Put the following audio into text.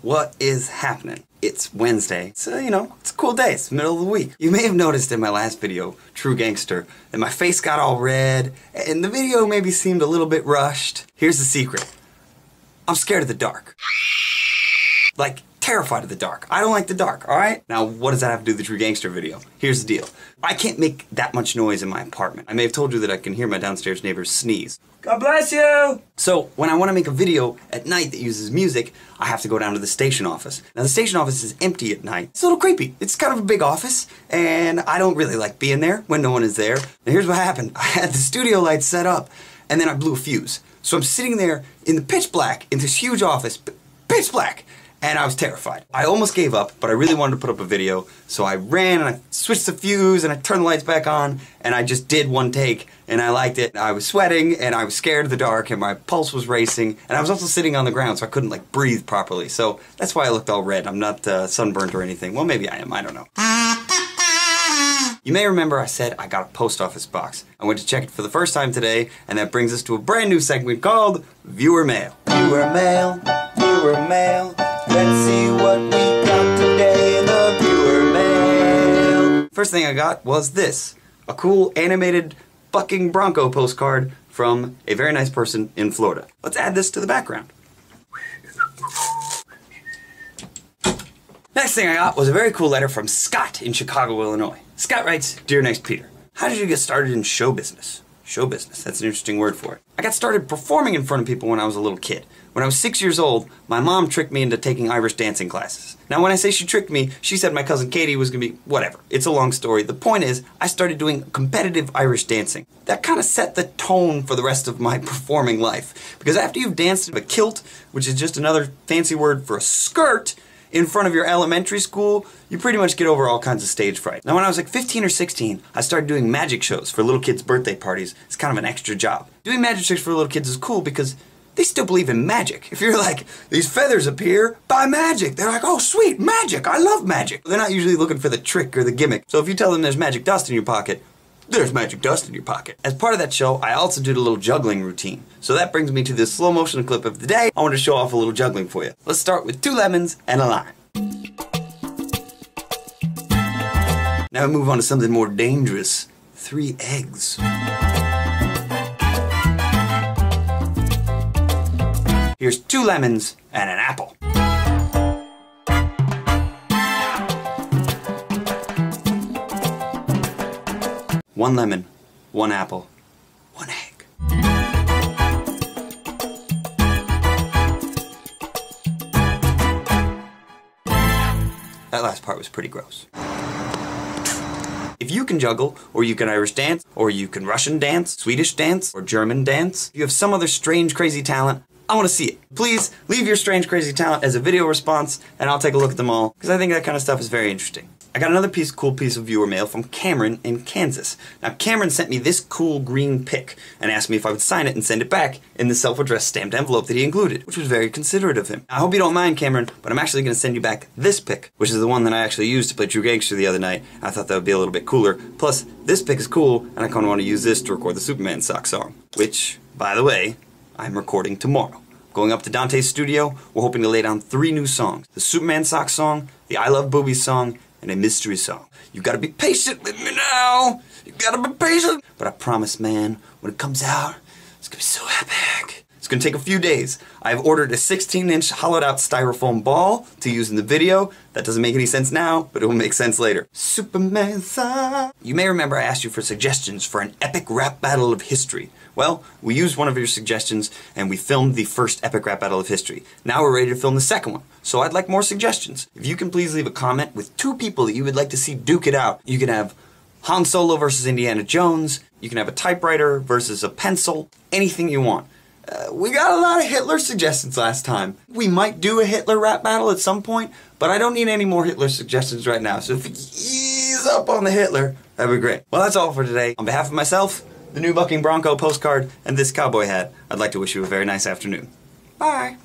What is happening? It's Wednesday, so you know, it's a cool day, it's the middle of the week. You may have noticed in my last video, True Gangster, that my face got all red, and the video maybe seemed a little bit rushed. Here's the secret. I'm scared of the dark. Like, terrified of the dark. I don't like the dark, alright? Now, what does that have to do with the True Gangster video? Here's the deal. I can't make that much noise in my apartment. I may have told you that I can hear my downstairs neighbors sneeze. God bless you! So, when I want to make a video at night that uses music, I have to go down to the station office. Now, the station office is empty at night. It's a little creepy. It's kind of a big office, and I don't really like being there when no one is there. Now, here's what happened. I had the studio lights set up, and then I blew a fuse. So I'm sitting there in the pitch black, in this huge office, pitch black! And I was terrified. I almost gave up, but I really wanted to put up a video, so I ran and I switched the fuse and I turned the lights back on and I just did one take and I liked it. I was sweating and I was scared of the dark and my pulse was racing and I was also sitting on the ground so I couldn't like breathe properly. So that's why I looked all red. I'm not sunburnt or anything. Well, maybe I am. I don't know. You may remember I said I got a post office box. I went to check it for the first time today, and that brings us to a brand new segment called Viewer Mail. Viewer Mail, Viewer Mail. Let's see what we got today in the Viewer Mail. First thing I got was this. A cool animated bucking bronco postcard from a very nice person in Florida. Let's add this to the background. Next thing I got was a very cool letter from Scott in Chicago, Illinois. Scott writes, Dear Nice Peter, how did you get started in show business? Show business, that's an interesting word for it. I got started performing in front of people when I was a little kid. When I was 6 years old, my mom tricked me into taking Irish dancing classes. Now when I say she tricked me, she said my cousin Katie was gonna be whatever. It's a long story. The point is, I started doing competitive Irish dancing. That kind of set the tone for the rest of my performing life. Because after you've danced in a kilt, which is just another fancy word for a skirt, in front of your elementary school, you pretty much get over all kinds of stage fright. Now when I was like 15 or 16, I started doing magic shows for little kids' birthday parties. It's kind of an extra job. Doing magic tricks for little kids is cool because they still believe in magic. If you're like, these feathers appear by magic, they're like, oh sweet, magic, I love magic. They're not usually looking for the trick or the gimmick. So if you tell them there's magic dust in your pocket, there's magic dust in your pocket. As part of that show, I also did a little juggling routine. So that brings me to this slow motion clip of the day. I want to show off a little juggling for you. Let's start with 2 lemons and a lime. Now we move on to something more dangerous. 3 eggs. Here's 2 lemons and an apple. One lemon, 1 apple, 1 egg. That last part was pretty gross. If you can juggle, or you can Irish dance, or you can Russian dance, Swedish dance, or German dance, if you have some other strange, crazy talent, I want to see it. Please leave your strange, crazy talent as a video response, and I'll take a look at them all, because I think that kind of stuff is very interesting. I got another cool piece of viewer mail from Cameron in Kansas. Now Cameron sent me this cool green pic and asked me if I would sign it and send it back in the self-addressed stamped envelope that he included, which was very considerate of him. I hope you don't mind, Cameron, but I'm actually going to send you back this pic, which is the one that I actually used to play True Gangster the other night. I thought that would be a little bit cooler. Plus, this pic is cool, and I kind of want to use this to record the Superman sock song, which, by the way, I'm recording tomorrow. Going up to Dante's studio, we're hoping to lay down 3 new songs. The Superman sock song, the I Love Boobies song, and a mystery song. You gotta be patient with me now. You gotta be patient. But I promise, man, when it comes out, it's gonna be so epic. It's gonna take a few days. I've ordered a 16-inch hollowed out styrofoam ball to use in the video. That doesn't make any sense now, but it will make sense later. Superman song. You may remember I asked you for suggestions for an epic rap battle of history. Well, we used one of your suggestions and we filmed the first epic rap battle of history. Now we're ready to film the second one. So I'd like more suggestions. If you can please leave a comment with 2 people that you would like to see duke it out. You can have Han Solo versus Indiana Jones. You can have a typewriter versus a pencil. Anything you want. We got a lot of Hitler suggestions last time. We might do a Hitler rap battle at some point, but I don't need any more Hitler suggestions right now. So if you ease up on the Hitler, that'd be great. Well, that's all for today. On behalf of myself, the new bucking bronco postcard, and this cowboy hat, I'd like to wish you a very nice afternoon. Bye.